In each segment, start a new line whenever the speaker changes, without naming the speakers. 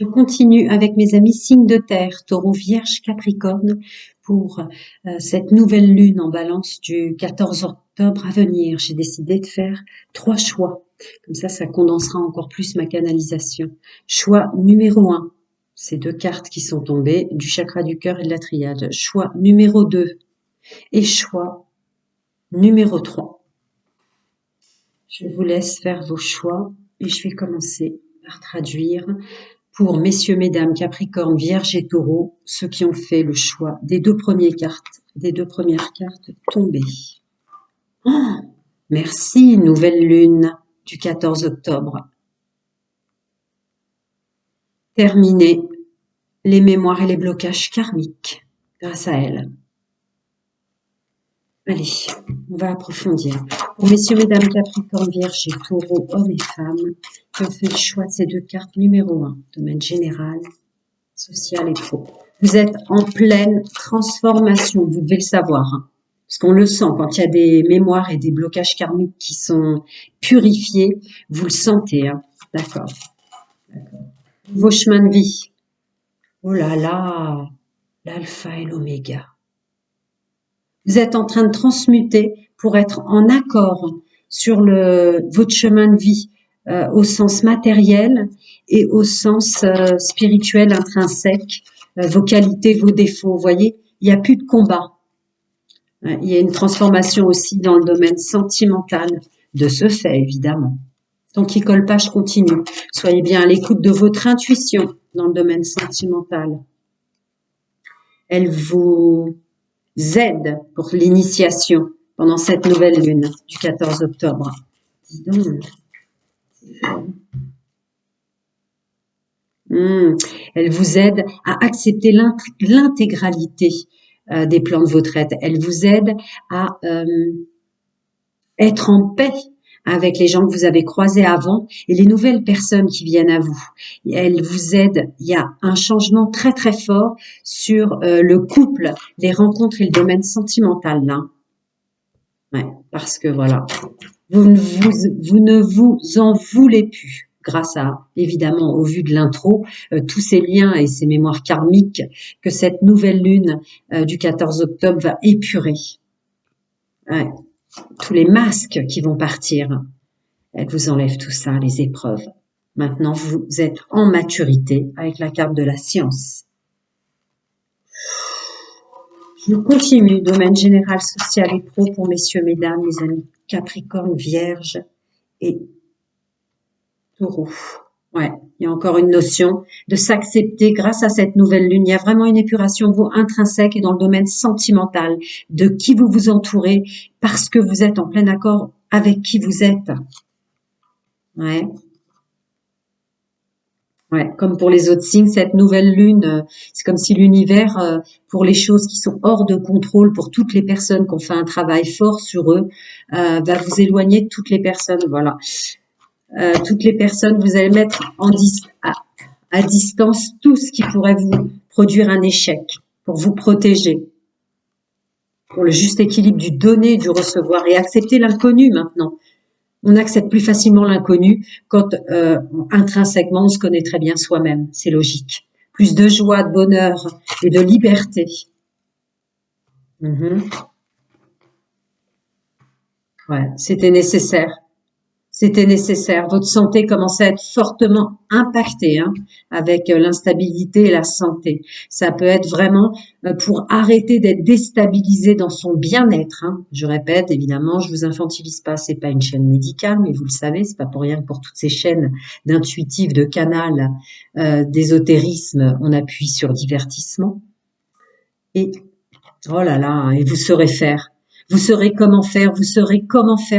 Je continue avec mes amis signes de terre, Taureau, Vierge, Capricorne, pour cette nouvelle lune en balance du 14 octobre à venir. J'ai décidé de faire 3 choix. Comme ça condensera encore plus ma canalisation. Choix numéro 1, ces 2 cartes qui sont tombées, du chakra du cœur et de la triade. Choix numéro 2 et choix numéro 3. Je vous laisse faire vos choix et je vais commencer par traduire pour messieurs, mesdames, Capricorne, Vierge et Taureau, ceux qui ont fait le choix des 2 premières cartes tombées. Oh, merci, nouvelle lune du 14 octobre. Terminer les mémoires et les blocages karmiques grâce à elle. Allez, on va approfondir. Pour messieurs, mesdames, Capricorne, Vierge et Taureau, hommes et femmes, qui ont fait le choix de ces 2 cartes numéro 1, domaine général, social et pro. Vous êtes en pleine transformation, vous devez le savoir, hein, parce qu'on le sent quand il y a des mémoires et des blocages karmiques qui sont purifiés, vous le sentez, hein, d'accord. Vos chemins de vie, oh là là, l'alpha et l'oméga. Vous êtes en train de transmuter pour être en accord sur votre chemin de vie au sens matériel et au sens spirituel intrinsèque, vos qualités, vos défauts. Vous voyez, il n'y a plus de combat. Il y a une transformation aussi dans le domaine sentimental, de ce fait évidemment. Tant qu'il colle pas, je continue. Soyez bien à l'écoute de votre intuition dans le domaine sentimental. Elle vous aide pour l'initiation pendant cette nouvelle lune du 14 octobre. Dis donc. Elle vous aide à accepter l'intégralité des plans de votre être. Elle vous aide à être en paix avec les gens que vous avez croisés avant et les nouvelles personnes qui viennent à vous. Elle vous aide, il y a un changement très très fort sur le couple, les rencontres et le domaine sentimental là. Ouais, parce que voilà, vous ne vous en voulez plus grâce à, évidemment, au vu de l'intro, tous ces liens et ces mémoires karmiques que cette nouvelle lune du 14 octobre va épurer. Ouais. Tous les masques qui vont partir, elle vous enlève tout ça, les épreuves. Maintenant, vous êtes en maturité avec la carte de la science. Je continue, domaine général, social et pro pour messieurs, mesdames, mes amis Capricorne, Vierge et Taureau. Ouais, il y a encore une notion de s'accepter grâce à cette nouvelle lune. Il y a vraiment une épuration vous intrinsèque et dans le domaine sentimental de qui vous vous entourez parce que vous êtes en plein accord avec qui vous êtes. Ouais. Ouais, comme pour les autres signes, cette nouvelle lune, c'est comme si l'univers, pour les choses qui sont hors de contrôle, pour toutes les personnes qui ont fait un travail fort sur eux, va vous éloigner de toutes les personnes. Voilà. Toutes les personnes, vous allez mettre à distance tout ce qui pourrait vous produire un échec pour vous protéger, pour le juste équilibre du donner et du recevoir et accepter l'inconnu maintenant. On accepte plus facilement l'inconnu quand intrinsèquement on se connaît très bien soi-même, c'est logique. Plus de joie, de bonheur et de liberté. Ouais, c'était nécessaire. C'était nécessaire. Votre santé commence à être fortement impactée avec l'instabilité et la santé. Ça peut être vraiment pour arrêter d'être déstabilisé dans son bien-être. Je répète, évidemment, je vous infantilise pas. C'est pas une chaîne médicale, mais vous le savez, c'est pas pour rien que pour toutes ces chaînes d'intuitif, de canal, d'ésotérisme, on appuie sur divertissement. Et oh là là, et vous saurez faire. Vous saurez comment faire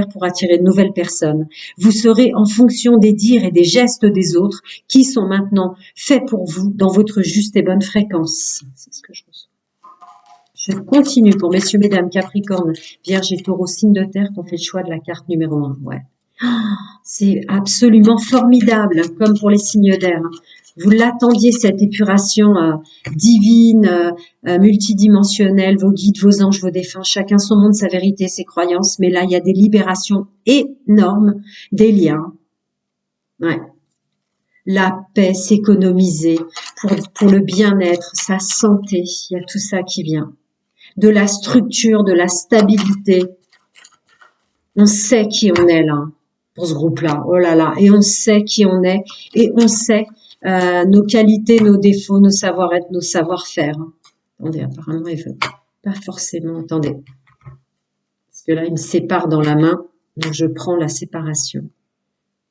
pour attirer de nouvelles personnes. Vous saurez en fonction des dires et des gestes des autres qui sont maintenant faits pour vous dans votre juste et bonne fréquence. C'est ce que je ressens. Je continue pour messieurs, mesdames, Capricorne, Vierge et Taureau, signe de terre, qu'on fait le choix de la carte numéro 1. Ouais. C'est absolument formidable, comme pour les signes d'air. Vous l'attendiez, cette épuration divine, multidimensionnelle, vos guides, vos anges, vos défunts, chacun son monde, sa vérité, ses croyances. Mais là, il y a des libérations énormes, des liens. Ouais. la paix, s'économiser pour le bien-être, sa santé. Il y a tout ça qui vient. De la structure, de la stabilité. On sait qui on est là, pour ce groupe-là. Oh là là. Et on sait qui on est. Et on sait nos qualités, nos défauts, nos savoir-être, nos savoir-faire. Attendez, apparemment, il veut pas forcément. Attendez. Parce que là, il me sépare dans la main. Donc, je prends la séparation.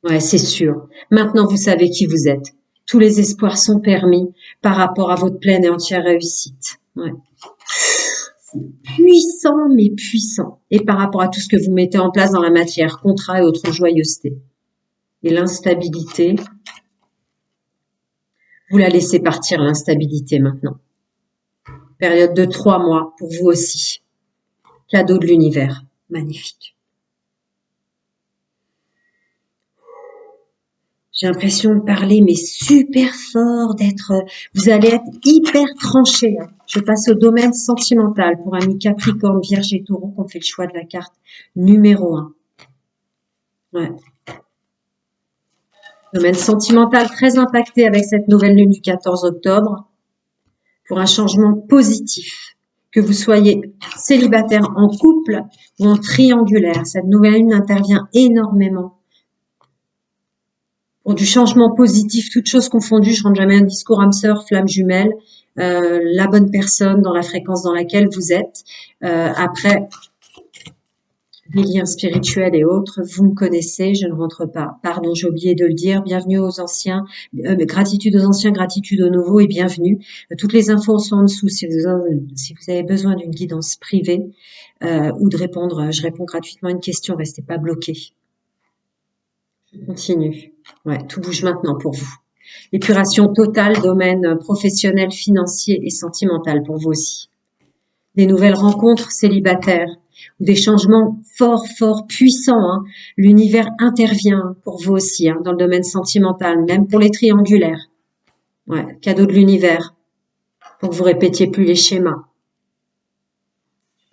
Ouais, c'est sûr. Maintenant, vous savez qui vous êtes. Tous les espoirs sont permis par rapport à votre pleine et entière réussite. Ouais. Puissant, mais puissant. Et par rapport à tout ce que vous mettez en place dans la matière, contrat et autres joyeusetés. Et l'instabilité, vous la laissez partir, l'instabilité maintenant. Période de 3 mois pour vous aussi. Cadeau de l'univers. Magnifique. J'ai l'impression de parler, mais super fort, vous allez être hyper tranché. Je passe au domaine sentimental pour amis Capricorne, Vierge et Taureau qu'on fait le choix de la carte numéro 1. Ouais. Domaine sentimental très impacté avec cette nouvelle lune du 14 octobre pour un changement positif. Que vous soyez célibataire en couple ou en triangulaire, cette nouvelle lune intervient énormément. Pour du changement positif, toutes choses confondues, je rentre jamais un discours âme sœur, flamme jumelle, la bonne personne dans la fréquence dans laquelle vous êtes. Après, les liens spirituels et autres, vous me connaissez, je ne rentre pas. Pardon, j'ai oublié de le dire. Bienvenue aux anciens, gratitude aux anciens, gratitude aux nouveaux et bienvenue. Toutes les infos sont en dessous si vous avez besoin d'une guidance privée ou de répondre. Je réponds gratuitement à une question, restez pas bloqués. Je continue. Ouais, tout bouge maintenant pour vous. Épuration totale, domaine professionnel, financier et sentimental pour vous aussi. Des nouvelles rencontres célibataires ou des changements fort puissants. Hein. L'univers intervient pour vous aussi hein, dans le domaine sentimental, même pour les triangulaires. Ouais, cadeau de l'univers pour que vous répétiez plus les schémas.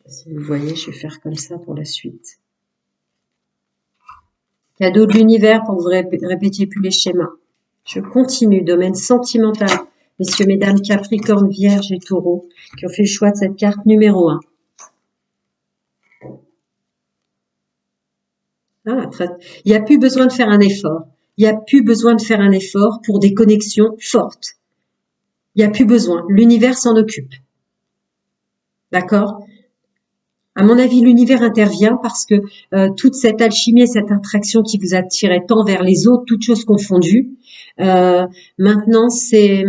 Si vous voyez, je vais faire comme ça pour la suite. Cadeau de l'univers pour que vous répétiez plus les schémas. Je continue, domaine sentimental. Messieurs, mesdames, Capricorne, Vierge et Taureau, qui ont fait le choix de cette carte numéro 1. Ah, il n'y a plus besoin de faire un effort. Il n'y a plus besoin de faire un effort pour des connexions fortes. Il n'y a plus besoin. L'univers s'en occupe. D'accord ? À mon avis, l'univers intervient parce que toute cette alchimie et cette attraction qui vous attirait tant vers les autres, toutes choses confondues, maintenant, si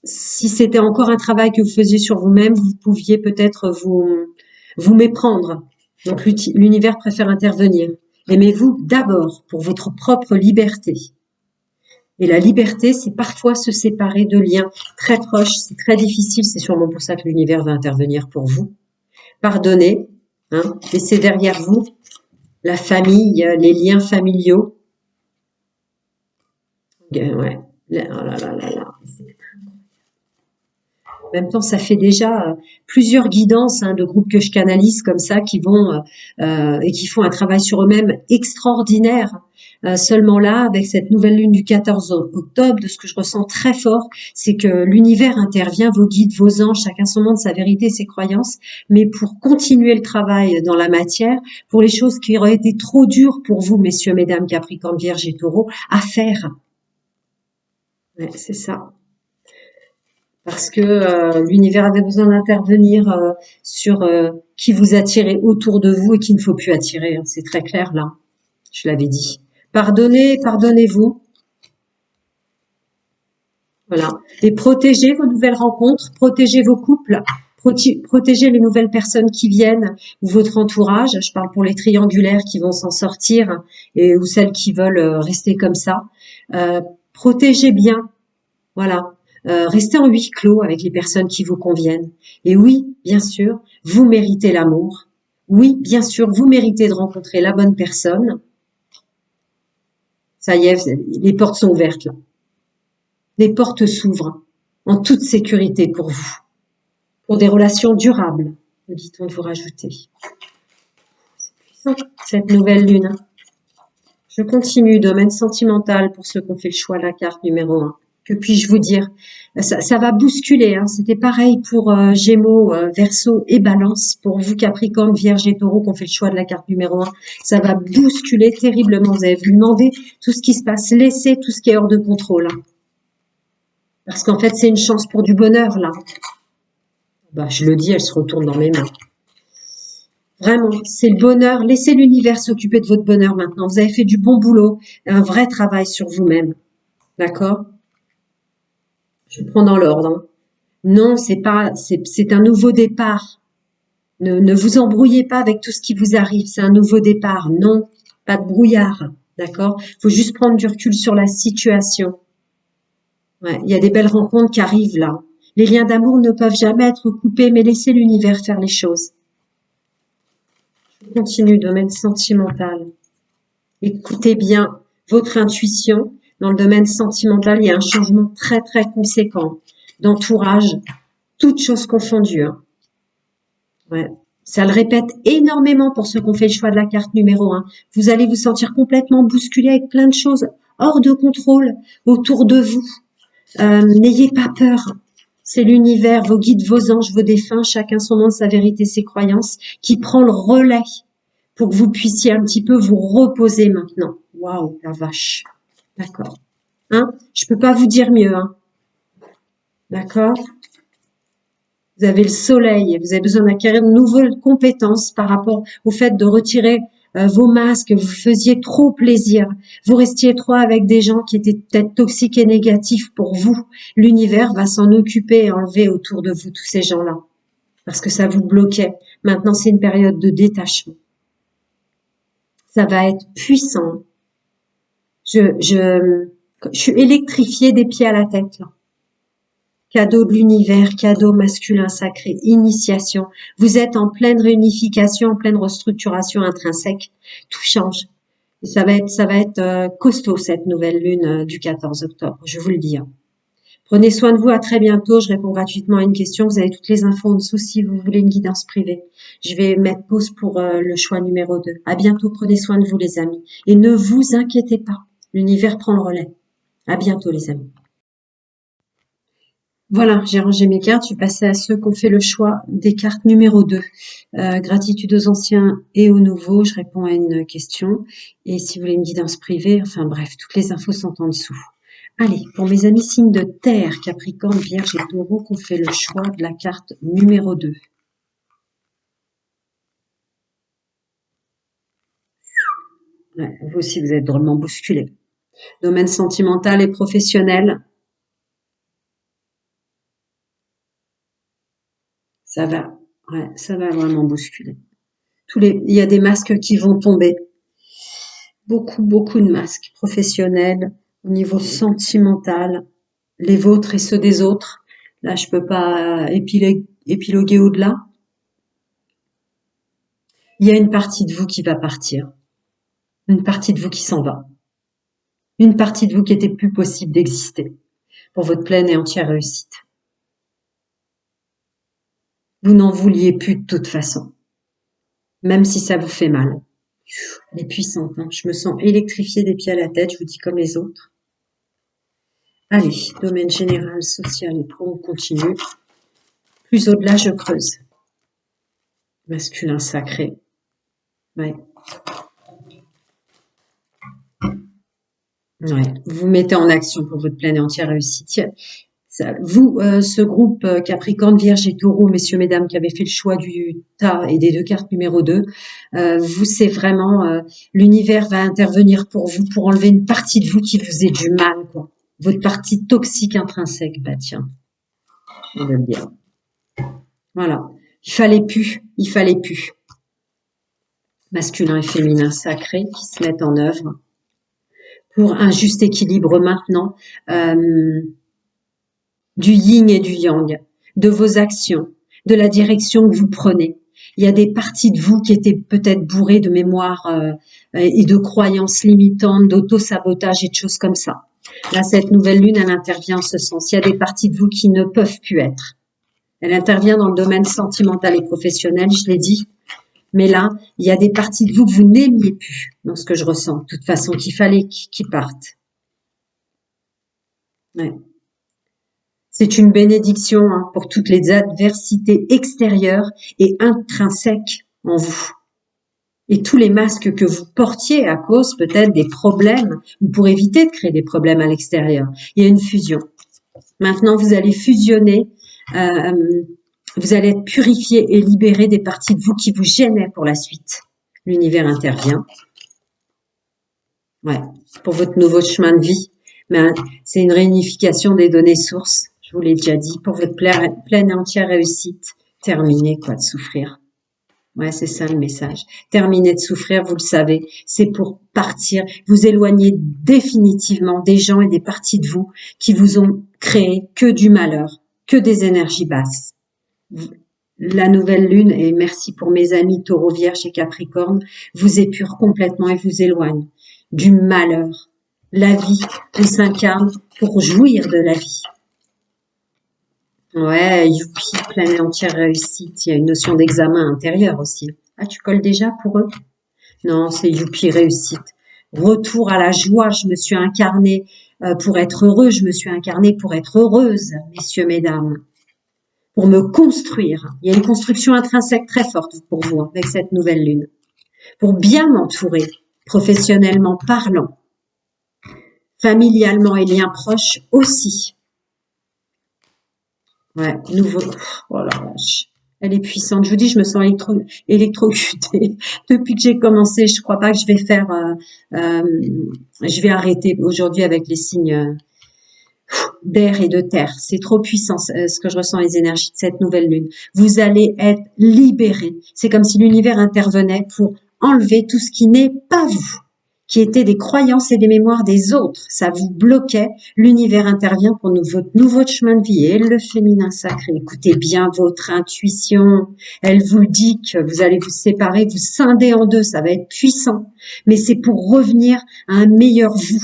c'était encore un travail que vous faisiez sur vous-même, vous pouviez peut-être vous méprendre. Donc, l'univers préfère intervenir. Aimez-vous d'abord pour votre propre liberté. Et la liberté, c'est parfois se séparer de liens très proches. C'est très difficile. C'est sûrement pour ça que l'univers va intervenir pour vous. Pardonnez, hein, laissez derrière vous la famille, les liens familiaux. Ouais. Oh là là là là. En même temps, ça fait déjà plusieurs guidances hein, de groupes que je canalise comme ça qui vont et qui font un travail sur eux-mêmes extraordinaire. Seulement là, avec cette nouvelle lune du 14 octobre, de ce que je ressens très fort, c'est que l'univers intervient, vos guides, vos anges, chacun son monde, sa vérité, ses croyances, mais pour continuer le travail dans la matière, pour les choses qui auraient été trop dures pour vous, messieurs, mesdames, Capricorne, Vierge et Taureau, à faire. Ouais, c'est ça. Parce que l'univers avait besoin d'intervenir sur qui vous attirez autour de vous et qui ne faut plus attirer. Hein. C'est très clair là, je l'avais dit. Pardonnez, pardonnez-vous. Voilà. Et protégez vos nouvelles rencontres, protégez vos couples, protégez les nouvelles personnes qui viennent ou votre entourage. Je parle pour les triangulaires qui vont s'en sortir et ou celles qui veulent rester comme ça. Protégez bien. Voilà. Restez en huis clos avec les personnes qui vous conviennent. Et oui, bien sûr, vous méritez l'amour. Oui, bien sûr, vous méritez de rencontrer la bonne personne. Ça y est, les portes sont ouvertes là. Les portes s'ouvrent en toute sécurité pour vous. Pour des relations durables, me dit-on de vous rajouter. C'est puissant, cette nouvelle lune. Je continue, domaine sentimental pour ceux qui ont fait le choix de la carte numéro 1. Que puis-je vous dire? Ça va bousculer, hein. C'était pareil pour Gémeaux, Verseau et Balance. Pour vous, Capricorne, Vierge et Taureau qui ont fait le choix de la carte numéro 1. Ça va bousculer terriblement. Vous allez vous demander tout ce qui se passe. Laissez tout ce qui est hors de contrôle. Hein. Parce qu'en fait, c'est une chance pour du bonheur, là. Bah, je le dis, elle se retourne dans mes mains. Vraiment, c'est le bonheur. Laissez l'univers s'occuper de votre bonheur maintenant. Vous avez fait du bon boulot, un vrai travail sur vous-même. D'accord? Je prends dans l'ordre. Hein. Non, c'est un nouveau départ. Ne vous embrouillez pas avec tout ce qui vous arrive. C'est un nouveau départ. Non, pas de brouillard. D'accord? Faut juste prendre du recul sur la situation. Ouais, il y a des belles rencontres qui arrivent là. Les liens d'amour ne peuvent jamais être coupés, mais laissez l'univers faire les choses. Je continue, domaine sentimental. Écoutez bien votre intuition. Dans le domaine sentimental, il y a un changement très, très conséquent d'entourage, toutes choses confondues. Hein. Ouais. Ça le répète énormément pour ceux qui ont fait le choix de la carte numéro 1. Vous allez vous sentir complètement bousculé avec plein de choses hors de contrôle autour de vous. N'ayez pas peur. C'est l'univers, vos guides, vos anges, vos défunts, chacun son nom, sa vérité, ses croyances, qui prend le relais pour que vous puissiez un petit peu vous reposer maintenant. Waouh, la vache. D'accord. Hein? Je peux pas vous dire mieux. Hein? D'accord? Vous avez le soleil, vous avez besoin d'acquérir de nouvelles compétences par rapport au fait de retirer vos masques, vous faisiez trop plaisir, vous restiez trop avec des gens qui étaient peut-être toxiques et négatifs pour vous. L'univers va s'en occuper et enlever autour de vous tous ces gens-là, parce que ça vous bloquait. Maintenant, c'est une période de détachement. Ça va être puissant. Je suis électrifiée des pieds à la tête, là. Cadeau de l'univers, cadeau masculin sacré, initiation. Vous êtes en pleine réunification, en pleine restructuration intrinsèque. Tout change. Et ça va être costaud cette nouvelle lune du 14 octobre, je vous le dis. Hein. Prenez soin de vous, à très bientôt. Je réponds gratuitement à une question. Vous avez toutes les infos en dessous si vous voulez une guidance privée. Je vais mettre pause pour le choix numéro 2. À bientôt, prenez soin de vous les amis. Et ne vous inquiétez pas, l'univers prend le relais. À bientôt les amis. Voilà, j'ai rangé mes cartes, je suis passée à ceux qui ont fait le choix des cartes numéro 2. Gratitude aux anciens et aux nouveaux, je réponds à une question. Et si vous voulez une guidance privée, enfin bref, toutes les infos sont en dessous. Allez, pour mes amis signes de terre, Capricorne, Vierge et Taureau, qui ont fait le choix de la carte numéro 2. Ouais, vous aussi, vous êtes drôlement bousculés. Domaine sentimental et professionnel. Ça va vraiment bousculer. Il y a des masques qui vont tomber. Beaucoup de masques professionnels au niveau sentimental, les vôtres et ceux des autres. Là, je peux pas épiloguer au-delà. Il y a une partie de vous qui va partir. Une partie de vous qui s'en va. Une partie de vous qui était plus possible d'exister pour votre pleine et entière réussite. Vous n'en vouliez plus de toute façon. Même si ça vous fait mal. Elle est puissante, hein. Je me sens électrifiée des pieds à la tête, je vous dis comme les autres. Allez, domaine général, social et pro, on continue. Plus au-delà, je creuse. Masculin sacré. Ouais. Ouais. Vous mettez en action pour votre pleine et entière réussite. Vous, ce groupe Capricorne, Vierge et Taureau, messieurs, mesdames, qui avez fait le choix du tas et des 2 cartes numéro 2, vous, c'est vraiment, l'univers va intervenir pour vous, pour enlever une partie de vous qui vous faisait du mal, quoi. Votre partie toxique intrinsèque, bah tiens, on va le dire. Voilà. Il fallait plus. Masculin et féminin sacré qui se mettent en œuvre pour un juste équilibre maintenant. Du yin et du yang, de vos actions, de la direction que vous prenez. Il y a des parties de vous qui étaient peut-être bourrées de mémoire et de croyances limitantes, d'auto-sabotage et de choses comme ça. Là, cette nouvelle lune, elle intervient en ce sens. Il y a des parties de vous qui ne peuvent plus être. Elle intervient dans le domaine sentimental et professionnel, je l'ai dit. Mais là, il y a des parties de vous que vous n'aimiez plus, dans ce que je ressens. De toute façon, qu'il fallait qu'ils partent. Ouais. C'est une bénédiction hein, pour toutes les adversités extérieures et intrinsèques en vous. Et tous les masques que vous portiez à cause peut-être des problèmes, ou pour éviter de créer des problèmes à l'extérieur. Il y a une fusion. Maintenant, vous allez fusionner, vous allez être purifié et libéré des parties de vous qui vous gênaient pour la suite. L'univers intervient. Ouais, pour votre nouveau chemin de vie. Mais c'est une réunification des données sources. Je vous l'ai déjà dit. Pour votre pleine et entière réussite. Terminez quoi de souffrir. Ouais, c'est ça le message. Terminez de souffrir, vous le savez. C'est pour partir, vous éloigner définitivement des gens et des parties de vous qui vous ont créé que du malheur, que des énergies basses. La nouvelle lune, et merci pour mes amis Taureau, Vierge et Capricorne, vous épure complètement et vous éloigne du malheur. La vie, on s'incarne pour jouir de la vie. Ouais, youpi, pleine et entière réussite. Il y a une notion d'examen intérieur aussi. Ah, tu colles déjà pour eux? Non, c'est youpi, réussite. Retour à la joie, je me suis incarnée pour être heureux, je me suis incarnée pour être heureuse, messieurs, mesdames. Pour me construire. Il y a une construction intrinsèque très forte pour vous avec cette nouvelle lune. Pour bien m'entourer, professionnellement parlant, familialement et liens proches aussi. Ouais, nouveau. Oh la vache. Elle est puissante. Je vous dis, je me sens électrocutée. Depuis que j'ai commencé, je crois pas que je vais faire... je vais arrêter aujourd'hui avec les signes d'air et de terre. C'est trop puissant ce que je ressens, les énergies de cette nouvelle lune. Vous allez être libérés. C'est comme si l'univers intervenait pour enlever tout ce qui n'est pas vous, qui était des croyances et des mémoires des autres. Ça vous bloquait. L'univers intervient pour votre nouveau chemin de vie. Et le féminin sacré, écoutez bien votre intuition. Elle vous dit que vous allez vous séparer, vous scinder en deux. Ça va être puissant. Mais c'est pour revenir à un meilleur vous,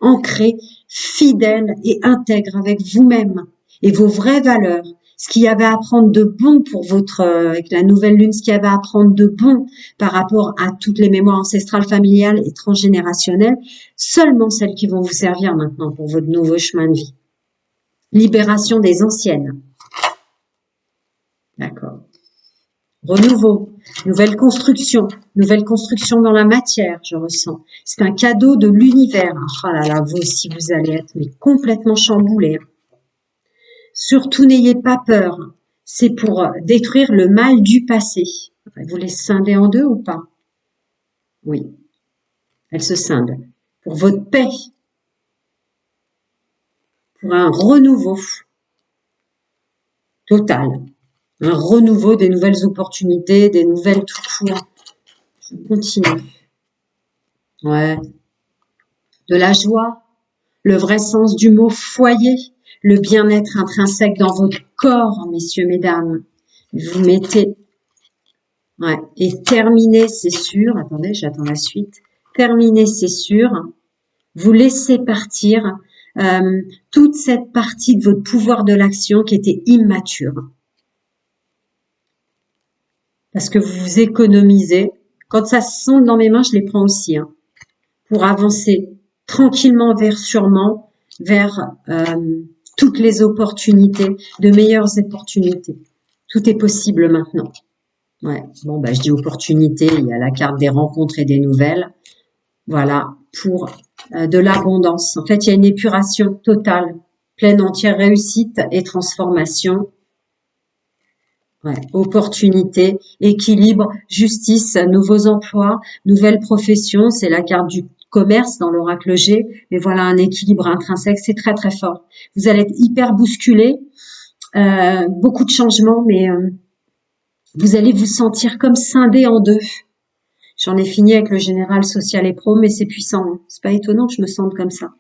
ancré, fidèle et intègre avec vous-même et vos vraies valeurs. Ce qu'il y avait à prendre de bon pour votre, avec la nouvelle lune, ce qu'il y avait à prendre de bon par rapport à toutes les mémoires ancestrales, familiales et transgénérationnelles, seulement celles qui vont vous servir maintenant pour votre nouveau chemin de vie. Libération des anciennes. D'accord. Renouveau, nouvelle construction dans la matière, je ressens. C'est un cadeau de l'univers. Oh là là, vous aussi, vous allez être mais complètement chamboulés. Surtout, n'ayez pas peur. C'est pour détruire le mal du passé. Vous les scindez en deux ou pas? Oui, elles se scindent. Pour votre paix. Pour un renouveau total. Un renouveau, des nouvelles opportunités, des nouvelles tout court. Je continue. Ouais. De la joie, le vrai sens du mot foyer, le bien-être intrinsèque dans votre corps, messieurs, mesdames. Vous mettez... Ouais. Et terminer, c'est sûr. Attendez, j'attends la suite. Terminer, c'est sûr. Vous laissez partir toute cette partie de votre pouvoir de l'action qui était immature. Parce que vous vous économisez. Quand ça se sonde dans mes mains, je les prends aussi. Hein, pour avancer tranquillement vers toutes les opportunités, de meilleures opportunités. Tout est possible maintenant. Ouais. Bon, bah, je dis opportunité, il y a la carte des rencontres et des nouvelles. Voilà, pour de l'abondance. En fait, il y a une épuration totale, pleine, entière réussite et transformation. Ouais. Opportunité, équilibre, justice, nouveaux emplois, nouvelles professions. C'est la carte du commerce dans l'oracle G. Mais voilà, un équilibre intrinsèque, c'est très très fort. Vous allez être hyper bousculé, beaucoup de changements, mais vous allez vous sentir comme scindé en deux. J'en ai fini avec le général social et pro, mais c'est puissant. Hein. C'est pas étonnant que je me sente comme ça.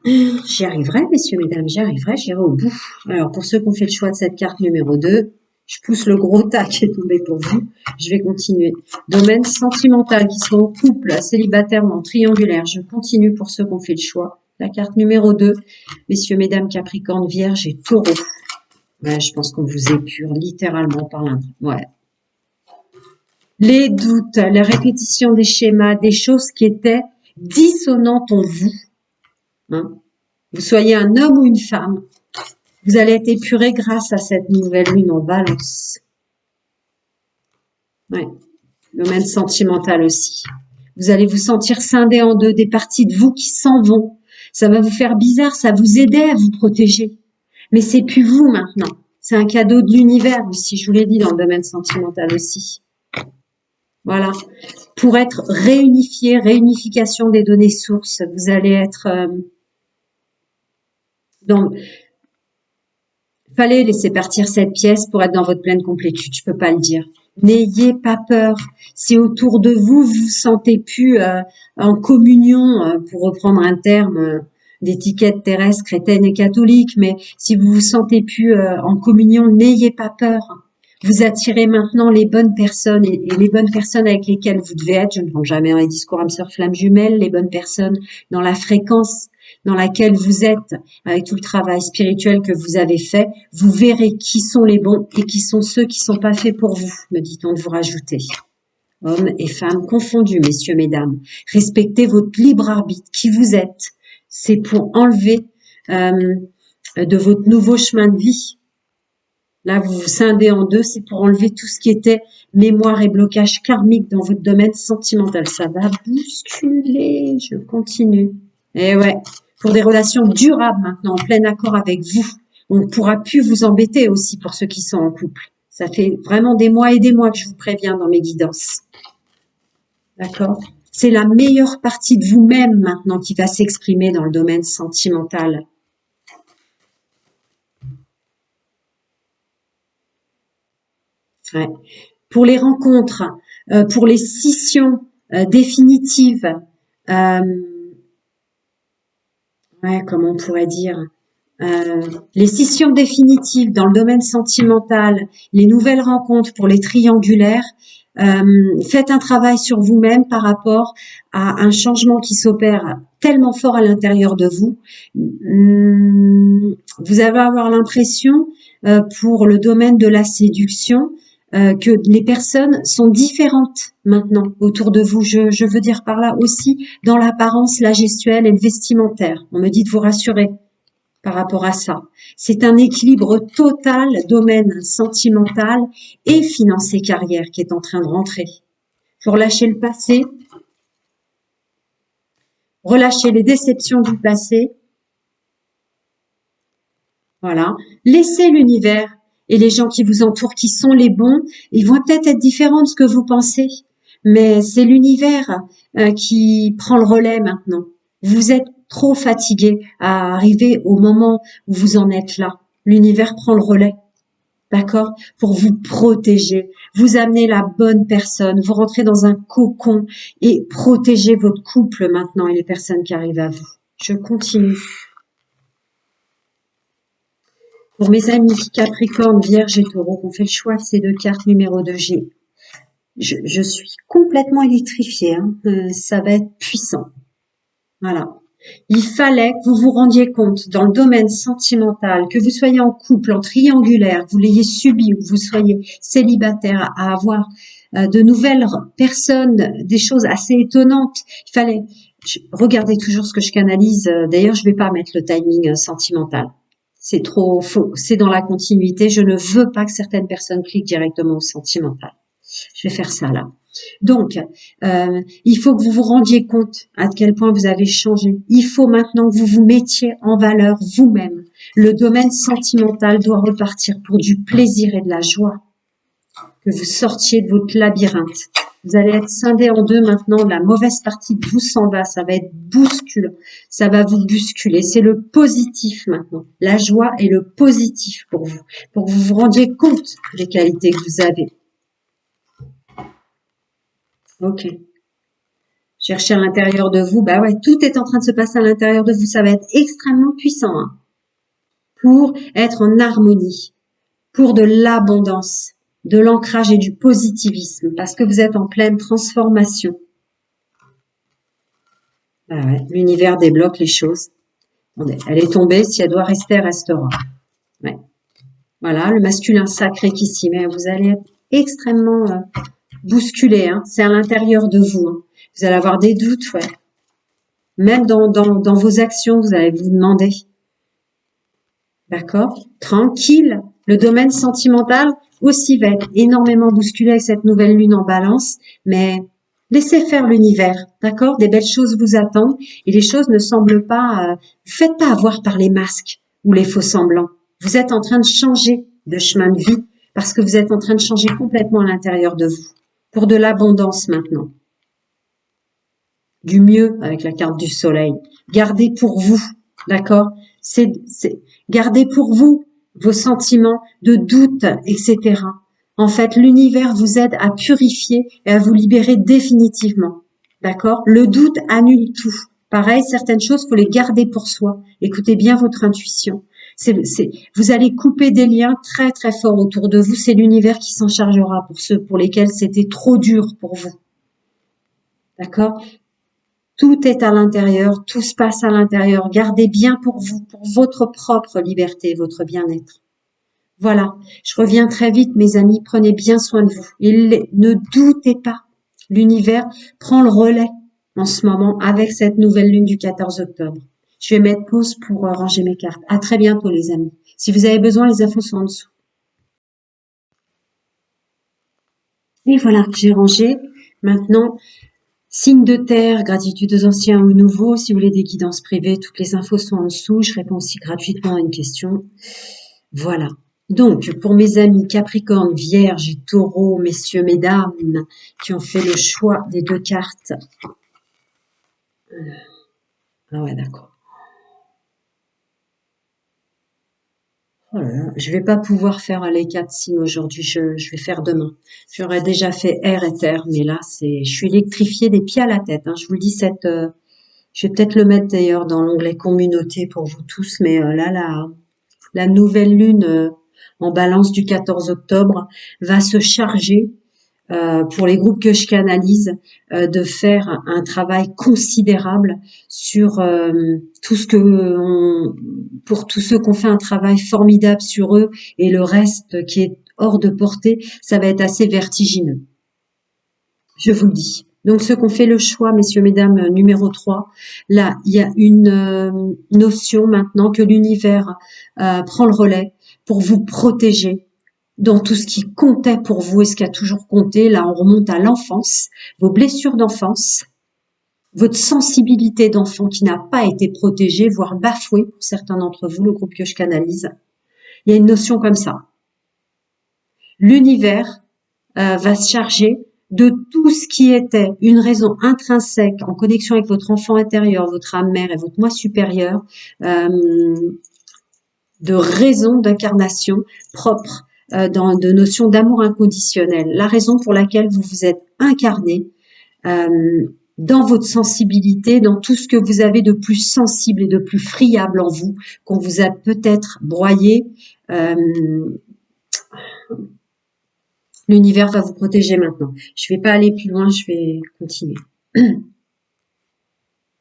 J'y arriverai, messieurs, mesdames, j'y arriverai, j'irai au bout. Alors, pour ceux qui ont fait le choix de cette carte numéro 2, je pousse le gros tas qui est tombé pour vous. Je vais continuer. Domaine sentimental, qui sont en couple, célibataire ou en triangulaire. Je continue pour ceux qui ont fait le choix. La carte numéro 2, messieurs, mesdames, Capricorne, Vierge et Taureau. Ouais, je pense qu'on vous épure littéralement par l'un. Ouais. les doutes, la répétition des schémas, des choses qui étaient dissonantes en vous. Hein. Vous soyez un homme ou une femme, vous allez être épuré grâce à cette nouvelle lune en balance. Ouais. Domaine sentimental aussi. Vous allez vous sentir scindé en deux, des parties de vous qui s'en vont. Ça va vous faire bizarre, ça vous aidait à vous protéger. Mais c'est plus vous maintenant. C'est un cadeau de l'univers aussi, je vous l'ai dit, dans le domaine sentimental aussi. Voilà. Pour être réunifié, réunification des données sources, vous allez être dans... Fallait laisser partir cette pièce pour être dans votre pleine complétude, je peux pas le dire. N'ayez pas peur. Si autour de vous, vous vous sentez plus en communion, pour reprendre un terme d'étiquette terrestre, chrétienne et catholique, mais si vous vous sentez plus en communion, n'ayez pas peur. Vous attirez maintenant les bonnes personnes et les bonnes personnes avec lesquelles vous devez être. Je ne prends jamais dans les discours âme sœur flamme jumelle, les bonnes personnes dans la fréquence dans laquelle vous êtes, avec tout le travail spirituel que vous avez fait, vous verrez qui sont les bons et qui sont ceux qui sont pas faits pour vous, me dit-on de vous rajouter. Hommes et femmes confondus, messieurs, mesdames. Respectez votre libre arbitre, qui vous êtes. C'est pour enlever de votre nouveau chemin de vie. Là, vous vous scindez en deux, c'est pour enlever tout ce qui était mémoire et blocage karmique dans votre domaine sentimental. Ça va bousculer, je continue. Et ouais, pour des relations durables maintenant, en plein accord avec vous. On ne pourra plus vous embêter aussi pour ceux qui sont en couple. Ça fait vraiment des mois et des mois que je vous préviens dans mes guidances. D'accord? C'est la meilleure partie de vous-même maintenant qui va s'exprimer dans le domaine sentimental. Ouais. Pour les rencontres, pour les scissions définitives, comment on pourrait dire, les scissions définitives dans le domaine sentimental, les nouvelles rencontres pour les triangulaires, faites un travail sur vous-même par rapport à un changement qui s'opère tellement fort à l'intérieur de vous. Vous allez avoir l'impression, pour le domaine de la séduction, que les personnes sont différentes maintenant autour de vous. Je veux dire par là aussi dans l'apparence, la gestuelle et le vestimentaire. On me dit de vous rassurer par rapport à ça. C'est un équilibre total, domaine sentimental et financier carrière qui est en train de rentrer. Faut relâcher le passé, relâcher les déceptions du passé. Voilà. Laissez l'univers et les gens qui vous entourent, qui sont les bons, ils vont peut-être être différents de ce que vous pensez, mais c'est l'univers qui prend le relais maintenant. Vous êtes trop fatigué à arriver au moment où vous en êtes là. L'univers prend le relais, d'accord, pour vous protéger, vous amener la bonne personne, vous rentrez dans un cocon et protéger votre couple maintenant et les personnes qui arrivent à vous. Je continue. Pour mes amis Capricorne, Vierge et Taureau qui ont fait le choix de ces deux cartes numéro 2G, je suis complètement électrifiée. Hein. Ça va être puissant. Voilà. Il fallait que vous vous rendiez compte dans le domaine sentimental, que vous soyez en couple, en triangulaire, que vous l'ayez subi ou que vous soyez célibataire, à avoir de nouvelles personnes, des choses assez étonnantes. Il fallait... Regardez toujours ce que je canalise. D'ailleurs, je vais pas mettre le timing sentimental. C'est trop faux. C'est dans la continuité. Je ne veux pas que certaines personnes cliquent directement au sentimental. Je vais faire ça là. Donc, il faut que vous vous rendiez compte à quel point vous avez changé. Il faut maintenant que vous vous mettiez en valeur vous-même. Le domaine sentimental doit repartir pour du plaisir et de la joie. Que vous sortiez de votre labyrinthe. Vous allez être scindé en deux maintenant. La mauvaise partie de vous s'en va. Ça va être bousculant. Ça va vous bousculer. C'est le positif maintenant. La joie est le positif pour vous. Pour que vous vous rendiez compte des qualités que vous avez. Ok. Cherchez à l'intérieur de vous. Bah ouais, tout est en train de se passer à l'intérieur de vous. Ça va être extrêmement puissant hein, pour être en harmonie, pour de l'abondance, de l'ancrage et du positivisme, parce que vous êtes en pleine transformation. Bah ouais, l'univers débloque les choses. Elle est tombée. Si elle doit rester, elle restera. Ouais. Voilà, le masculin sacré qui s'y met. Vous allez être extrêmement bousculer, hein. C'est à l'intérieur de vous, hein. Vous allez avoir des doutes, ouais. Même dans vos actions, vous allez vous demander. D'accord? Tranquille. Le domaine sentimental aussi va être énormément bousculé avec cette nouvelle lune en balance, mais laissez faire l'univers, d'accord? Des belles choses vous attendent et les choses ne semblent pas... vous faites pas avoir par les masques ou les faux semblants. Vous êtes en train de changer de chemin de vie parce que vous êtes en train de changer complètement à l'intérieur de vous pour de l'abondance maintenant. Du mieux avec la carte du soleil. Gardez pour vous, d'accord? Gardez pour vous vos sentiments de doute, etc. En fait, l'univers vous aide à purifier et à vous libérer définitivement, d'accord? Le doute annule tout. Pareil, certaines choses, faut les garder pour soi. Écoutez bien votre intuition. Vous allez couper des liens très très forts autour de vous. C'est l'univers qui s'en chargera pour ceux pour lesquels c'était trop dur pour vous. D'accord? Tout est à l'intérieur, tout se passe à l'intérieur. Gardez bien pour vous, pour votre propre liberté, votre bien-être. Voilà, je reviens très vite, mes amis, prenez bien soin de vous. Et ne doutez pas, l'univers prend le relais en ce moment avec cette nouvelle lune du 14 octobre. Je vais mettre pause pour ranger mes cartes. À très bientôt, les amis. Si vous avez besoin, les infos sont en dessous. Et voilà, j'ai rangé. Maintenant, signe de terre, gratitude aux anciens ou nouveaux. Si vous voulez des guidances privées, toutes les infos sont en dessous. Je réponds aussi gratuitement à une question. Voilà. Donc, pour mes amis Capricorne, Vierge et Taureau, messieurs, mesdames, qui ont fait le choix des deux cartes. Ah ouais, d'accord. Oh là là, je vais pas pouvoir faire les 4 signes aujourd'hui, je vais faire demain. J'aurais déjà fait air et terre, mais là, je suis électrifiée des pieds à la tête, hein. Je vous le dis, je vais peut-être le mettre d'ailleurs dans l'onglet communauté pour vous tous, mais là, la nouvelle lune en balance du 14 octobre va se charger pour les groupes que je canalise, de faire un travail considérable sur tout ce pour tous ceux qui ont fait un travail formidable sur eux et le reste qui est hors de portée, ça va être assez vertigineux. Je vous le dis. Donc ceux qui ont fait le choix, messieurs, mesdames, numéro 3, là, il y a une notion maintenant que l'univers prend le relais pour vous protéger dans tout ce qui comptait pour vous et ce qui a toujours compté. Là, on remonte à l'enfance, vos blessures d'enfance, votre sensibilité d'enfant qui n'a pas été protégée, voire bafouée pour certains d'entre vous, le groupe que je canalise. Il y a une notion comme ça. L'univers va se charger de tout ce qui était une raison intrinsèque en connexion avec votre enfant intérieur, votre âme mère et votre moi supérieur, de raison d'incarnation propre, de notion d'amour inconditionnel. La raison pour laquelle vous vous êtes incarné dans votre sensibilité, dans tout ce que vous avez de plus sensible et de plus friable en vous, qu'on vous a peut-être broyé. L'univers va vous protéger maintenant. Je ne vais pas aller plus loin, je vais continuer.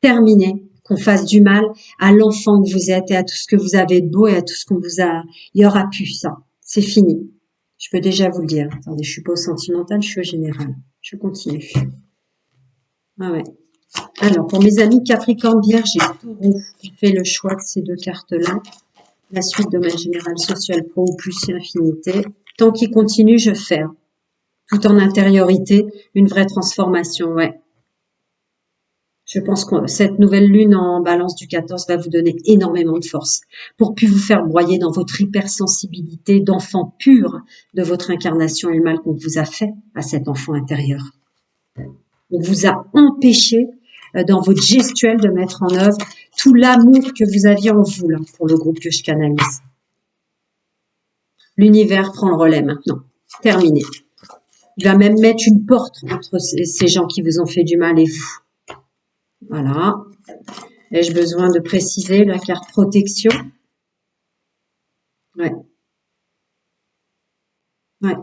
Terminer, qu'on fasse du mal à l'enfant que vous êtes et à tout ce que vous avez de beau et à tout ce qu'on vous a... Il y aura plus ça. C'est fini. Je peux déjà vous le dire. Attendez, je suis pas au sentimental, je suis au général. Je continue. Ah ouais. Alors, pour mes amis Capricorne, Vierge et Taureau, qui fait le choix de ces deux cartes-là, la suite domaine général, social, pro ou plus infinité. Tant qu'il continue, je fais. Tout en intériorité, une vraie transformation, ouais. Je pense que cette nouvelle lune en balance du 14 va vous donner énormément de force pour plus vous faire broyer dans votre hypersensibilité d'enfant pur de votre incarnation et le mal qu'on vous a fait à cet enfant intérieur. On vous a empêché dans votre gestuelle de mettre en œuvre tout l'amour que vous aviez en vous là, pour le groupe que je canalise. L'univers prend le relais maintenant. Terminé. Il va même mettre une porte entre ces gens qui vous ont fait du mal et vous. Voilà. Ai-je besoin de préciser la carte protection? Ouais. Ouais.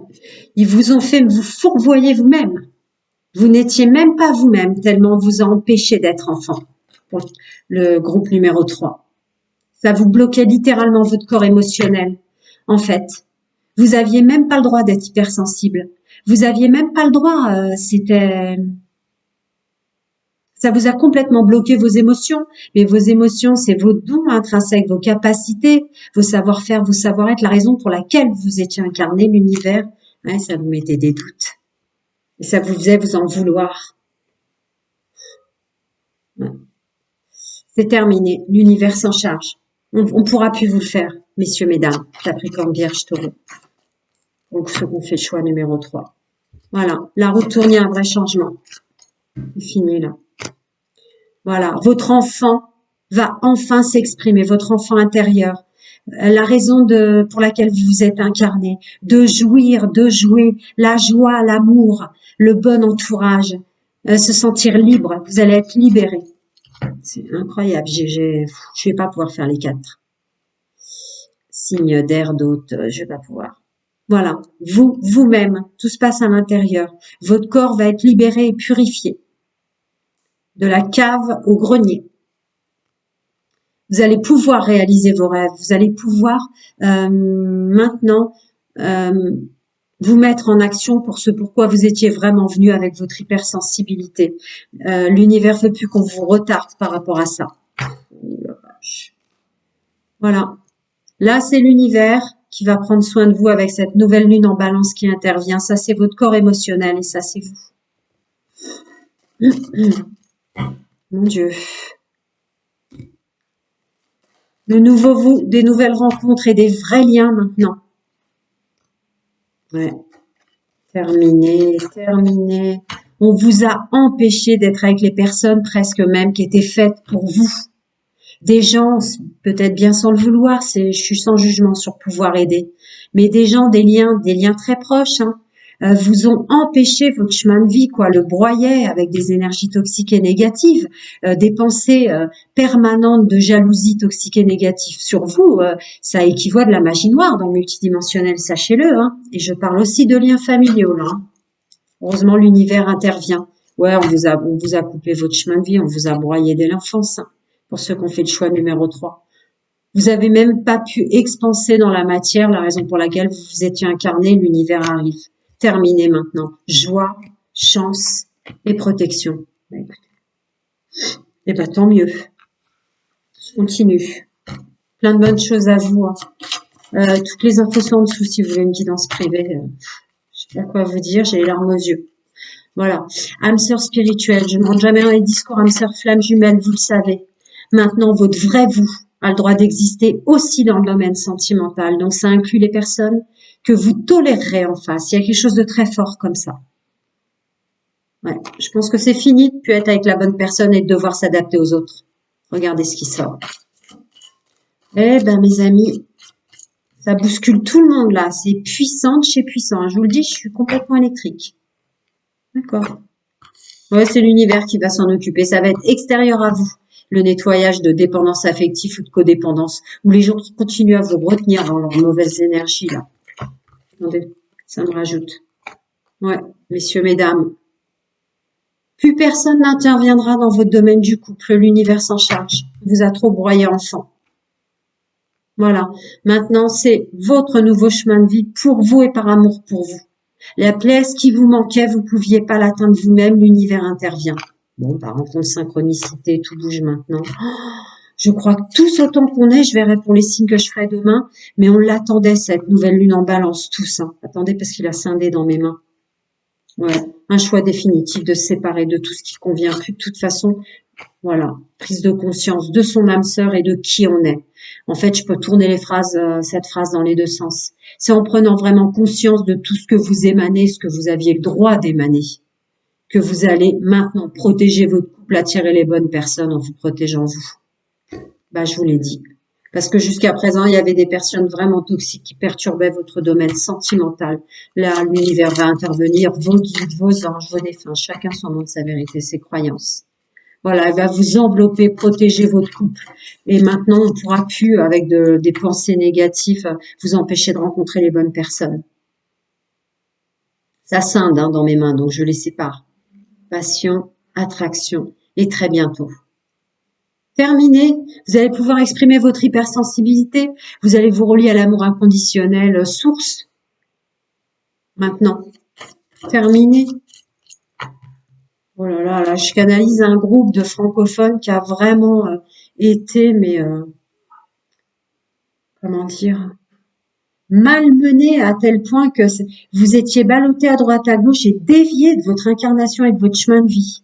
Ils vous ont fait vous fourvoyer vous-même. Vous n'étiez même pas vous-même, tellement on vous a empêché d'être enfant. Pour le groupe numéro 3. Ça vous bloquait littéralement votre corps émotionnel. En fait, vous aviez même pas le droit d'être hypersensible. Vous aviez même pas le droit. Ça vous a complètement bloqué vos émotions. Mais vos émotions, c'est vos dons intrinsèques, vos capacités, vos savoir-faire, vos savoir-être, la raison pour laquelle vous étiez incarné, l'univers. Ouais, ça vous mettait des doutes. Et ça vous faisait vous en vouloir. Ouais. C'est terminé. L'univers s'en charge. On pourra plus vous le faire, messieurs, mesdames, Capricorne, Vierge, Taureau. Donc, ceux qui ont fait le choix numéro 3. Voilà. La route tourne, il y a un vrai changement. C'est fini, là. Voilà. Votre enfant va enfin s'exprimer. Votre enfant intérieur. La raison pour laquelle vous vous êtes incarné. De jouir, de jouer. La joie, l'amour, le bon entourage. Se sentir libre. Vous allez être libéré. C'est incroyable. Je vais pas pouvoir faire les 4. Signe d'air, d'hôte, je vais pas pouvoir. Voilà. Vous-même, tout se passe à l'intérieur. Votre corps va être libéré et purifié. De la cave au grenier. Vous allez pouvoir réaliser vos rêves. Vous allez pouvoir maintenant vous mettre en action pour ce pourquoi vous étiez vraiment venu avec votre hypersensibilité. L'univers veut plus qu'on vous retarde par rapport à ça. Voilà. Là, c'est l'univers qui va prendre soin de vous avec cette nouvelle lune en balance qui intervient. Ça, c'est votre corps émotionnel et ça, c'est vous. Mon Dieu. Le nouveau vous, des nouvelles rencontres et des vrais liens maintenant. Ouais. Terminé, terminé. On vous a empêché d'être avec les personnes presque même qui étaient faites pour vous. Des gens, peut-être bien sans le vouloir, je suis sans jugement sur pouvoir aider, mais des gens, des liens très proches, hein, vous ont empêché votre chemin de vie, quoi, le broyait avec des énergies toxiques et négatives, des pensées permanentes de jalousie toxique et négative sur vous, ça équivaut à de la magie noire dans le multidimensionnel, sachez-le, hein, et je parle aussi de liens familiaux, là. Hein. Heureusement, l'univers intervient. Ouais, on vous a coupé votre chemin de vie, on vous a broyé dès l'enfance, hein, pour ceux qui ont fait le choix numéro 3. Vous avez même pas pu expanser dans la matière, la raison pour laquelle vous vous étiez incarné, l'univers arrive. Terminé maintenant. Joie, chance et protection. Et tant mieux. Je continue. Plein de bonnes choses à vous. Hein. Toutes les infos sont en dessous si vous voulez une guidance privée. Je sais pas quoi vous dire, j'ai les larmes aux yeux. Voilà. Âme sœur spirituelle, je ne rentre jamais dans les discours âme sœur flamme jumelle, vous le savez. Maintenant, votre vrai vous a le droit d'exister aussi dans le domaine sentimental. Donc, ça inclut les personnes que vous tolérerez en face. Il y a quelque chose de très fort comme ça. Ouais. Je pense que c'est fini de ne plus être avec la bonne personne et de devoir s'adapter aux autres. Regardez ce qui sort. Eh ben, mes amis, ça bouscule tout le monde là. C'est puissant de chez puissant. Je vous le dis, je suis complètement électrique. D'accord. Ouais, c'est l'univers qui va s'en occuper. Ça va être extérieur à vous. Le nettoyage de dépendance affective ou de codépendance, où les gens qui continuent à vous retenir dans leurs mauvaises énergies, là. Attendez, ça me rajoute. Ouais, messieurs, mesdames. Plus personne n'interviendra dans votre domaine du couple. L'univers s'en charge. On vous a trop broyé enfant. Voilà. Maintenant, c'est votre nouveau chemin de vie pour vous et par amour pour vous. La place qui vous manquait, vous pouviez pas l'atteindre vous-même, l'univers intervient. Bon, par rencontre, synchronicité, tout bouge maintenant. Je crois que tous autant qu'on est, je verrai pour les signes que je ferai demain, mais on l'attendait, cette nouvelle lune en balance, tous. Hein. Attendez, parce qu'il a scindé dans mes mains. Ouais, un choix définitif de se séparer de tout ce qui convient plus. De toute façon, voilà, prise de conscience de son âme sœur et de qui on est. En fait, je peux tourner cette phrase dans les deux sens. C'est en prenant vraiment conscience de tout ce que vous émanez, ce que vous aviez le droit d'émaner, que vous allez maintenant protéger votre couple, attirer les bonnes personnes en vous protégeant vous. Bah, je vous l'ai dit. Parce que jusqu'à présent, il y avait des personnes vraiment toxiques qui perturbaient votre domaine sentimental. Là, l'univers va intervenir, vos guides, vos anges, vos défunts, chacun son nom de sa vérité, ses croyances. Voilà, elle va vous envelopper, protéger votre couple. Et maintenant, on ne pourra plus, avec des pensées négatives, vous empêcher de rencontrer les bonnes personnes. Ça scinde dans mes mains, donc je les sépare. Passion, attraction, et très bientôt. Terminé, vous allez pouvoir exprimer votre hypersensibilité, vous allez vous relier à l'amour inconditionnel, source. Maintenant, Terminé. Oh là là, là, je canalise un groupe de francophones qui a vraiment été, mais comment dire, malmené à tel point que vous étiez ballotté à droite à gauche et dévié de votre incarnation et de votre chemin de vie.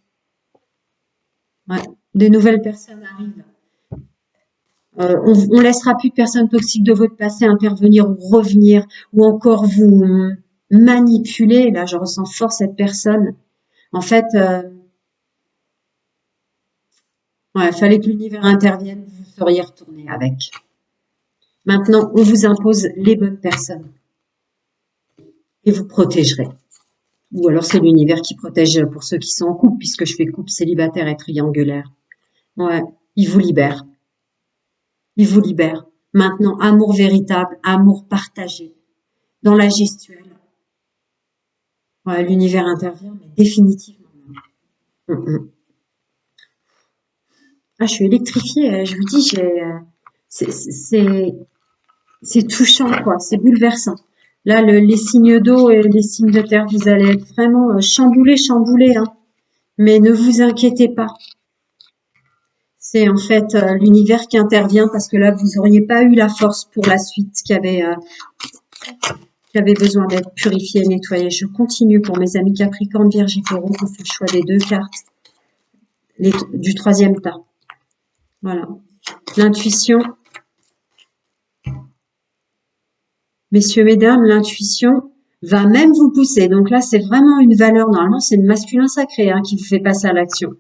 Ouais. Des nouvelles personnes arrivent. On laissera plus de personnes toxiques de votre passé intervenir ou revenir ou encore vous manipuler. Là, je ressens fort cette personne. En fait, ouais, fallait que l'univers intervienne, vous seriez retourné avec. Maintenant, on vous impose les bonnes personnes et vous protégerez. Ou alors c'est l'univers qui protège pour ceux qui sont en couple, puisque je fais couple célibataire et triangulaire. Ouais, il vous libère. Il vous libère. Maintenant, amour véritable, amour partagé. Dans la gestuelle, ouais, l'univers intervient, mais définitivement. Mm. Ah, je suis électrifiée. Je vous dis, c'est touchant, quoi. C'est bouleversant. Là, les signes d'eau et les signes de terre, vous allez être vraiment chamboulés, hein. Mais ne vous inquiétez pas. C'est en fait l'univers qui intervient parce que là, vous n'auriez pas eu la force pour la suite qui avait besoin d'être purifiée et nettoyée. Je continue pour mes amis Capricorne, Vierge et Taureau qui fait le choix des 2 cartes du 3e tas. Voilà. L'intuition. Messieurs, mesdames, l'intuition va même vous pousser. Donc là, c'est vraiment une valeur. Normalement, c'est le masculin sacré qui vous fait passer à l'action.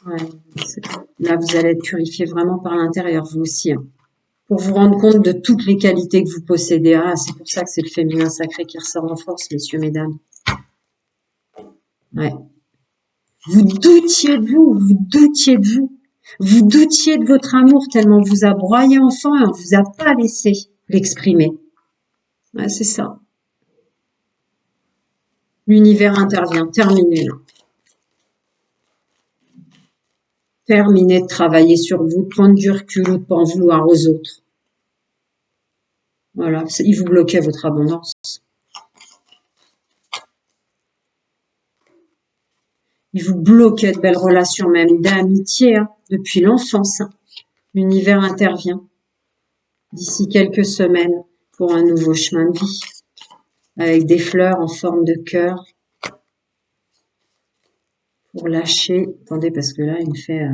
Ouais, là, vous allez être purifié vraiment par l'intérieur, vous aussi. Hein, pour vous rendre compte de toutes les qualités que vous possédez. Ah, c'est pour ça que c'est le féminin sacré qui ressort en force, messieurs, mesdames. Ouais. Vous doutiez de vous, vous doutiez de vous. Vous doutiez de votre amour tellement on vous a broyé enfant et on vous a pas laissé l'exprimer. Ouais, c'est ça. L'univers intervient. Terminé, là. Terminez de travailler sur vous, de prendre du recul ou de pas en vouloir aux autres. Voilà, il vous bloquait votre abondance. Il vous bloquait de belles relations, même d'amitié, depuis l'enfance. L'univers intervient d'ici quelques semaines pour un nouveau chemin de vie, avec des fleurs en forme de cœur, pour lâcher. Attendez, parce que là, il me fait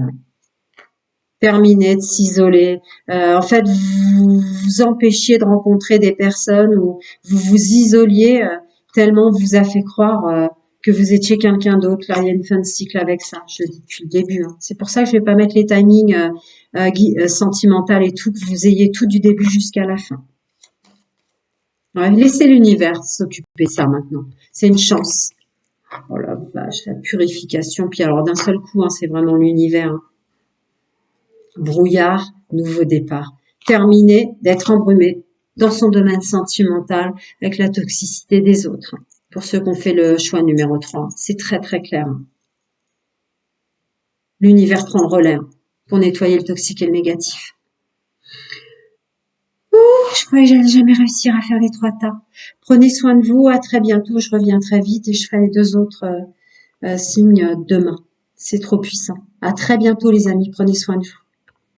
terminer de s'isoler. En fait, vous vous empêchiez de rencontrer des personnes ou vous vous isoliez tellement on vous a fait croire que vous étiez quelqu'un d'autre. Là, il y a une fin de cycle avec ça, je le dis depuis le début. Hein. C'est pour ça que je vais pas mettre les timings sentimentaux et tout, que vous ayez tout du début jusqu'à la fin. Ouais, laissez l'univers s'occuper de ça maintenant. C'est une chance. Oh la vache, la purification. Puis alors d'un seul coup, c'est vraiment l'univers. Hein. Brouillard, nouveau départ. Terminé d'être embrumé dans son domaine sentimental avec la toxicité des autres. Pour ceux qui ont fait le choix numéro 3, c'est très très clair. L'univers prend le relais pour nettoyer le toxique et le négatif. Je croyais que j'allais jamais réussir à faire les 3 tas. Prenez soin de vous, à très bientôt, je reviens très vite et je ferai les 2 autres signes demain. C'est trop puissant. À très bientôt les amis, prenez soin de vous.